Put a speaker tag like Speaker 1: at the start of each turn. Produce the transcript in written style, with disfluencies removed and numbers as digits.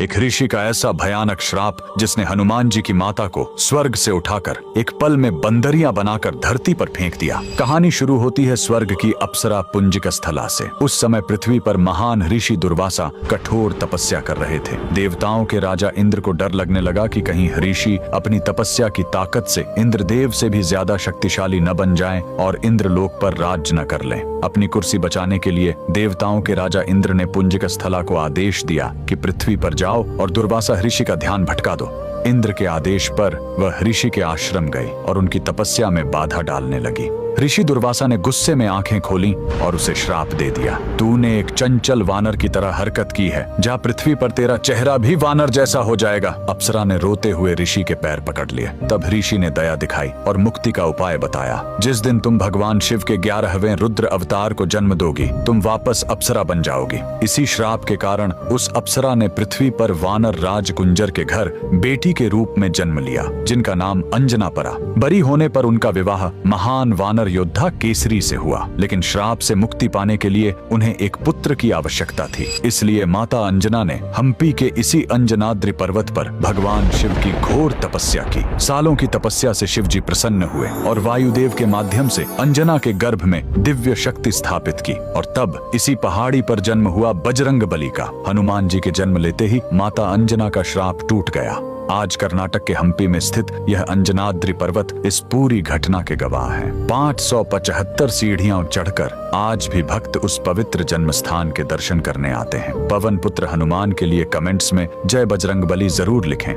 Speaker 1: एक ऋषि का ऐसा भयानक श्राप जिसने हनुमान जी की माता को स्वर्ग से उठाकर एक पल में बंदरियां बनाकर धरती पर फेंक दिया। कहानी शुरू होती है स्वर्ग की अप्सरा पुंजिक स्थला से। उस समय पृथ्वी पर महान ऋषि दुर्वासा कठोर तपस्या कर रहे थे। देवताओं के राजा इंद्र को डर लगने लगा कि कहीं ऋषि अपनी तपस्या की ताकत से इंद्रदेव से भी ज्यादा शक्तिशाली न बन जाएं और इंद्रलोक पर राज्य न कर लें। अपनी कुर्सी बचाने के लिए देवताओं के राजा इंद्र ने पुंजिक स्थला को आदेश दिया कि पृथ्वी पर जाओ और दुर्वासा ऋषि का ध्यान भटका दो। इंद्र के आदेश पर वह ऋषि के आश्रम गई और उनकी तपस्या में बाधा डालने लगी। ऋषि दुर्वासा ने गुस्से में आंखें खोली और उसे श्राप दे दिया। तूने एक चंचल वानर की तरह हरकत की है, जा पृथ्वी पर तेरा चेहरा भी वानर जैसा हो जाएगा। अप्सरा ने रोते हुए ऋषि के पैर पकड़ लिए। तब ऋषि ने दया दिखाई और मुक्ति का उपाय बताया। जिस दिन तुम भगवान शिव के 11वें रुद्र अवतार को जन्म दोगी, तुम वापस अप्सरा बन जाओगी। इसी श्राप के कारण उस अप्सरा ने पृथ्वी पर वानर राज कुंजर के घर बेटी के रूप में जन्म लिया, जिनका नाम अंजना पड़ा। बरी होने पर उनका विवाह महान वानर योद्धा केसरी से हुआ, लेकिन श्राप से मुक्ति पाने के लिए उन्हें एक पुत्र की आवश्यकता थी। इसलिए माता अंजना ने हम्पी के इसी अंजनाद्रि पर्वत पर भगवान शिव की घोर तपस्या की। सालों की तपस्या से शिव जी प्रसन्न हुए और वायुदेव के माध्यम से अंजना के गर्भ में दिव्य शक्ति स्थापित की। और तब इसी पहाड़ी पर जन्म हुआ बजरंग बली का। हनुमान जी के जन्म लेते ही माता अंजना का श्राप टूट गया। आज कर्नाटक के हम्पी में स्थित यह अंजनाद्रि पर्वत इस पूरी घटना के गवाह है। 575 सीढ़ियां चढ़कर आज भी भक्त उस पवित्र जन्म स्थान के दर्शन करने आते हैं। पवन पुत्र हनुमान के लिए कमेंट्स में जय बजरंग बली जरूर लिखें।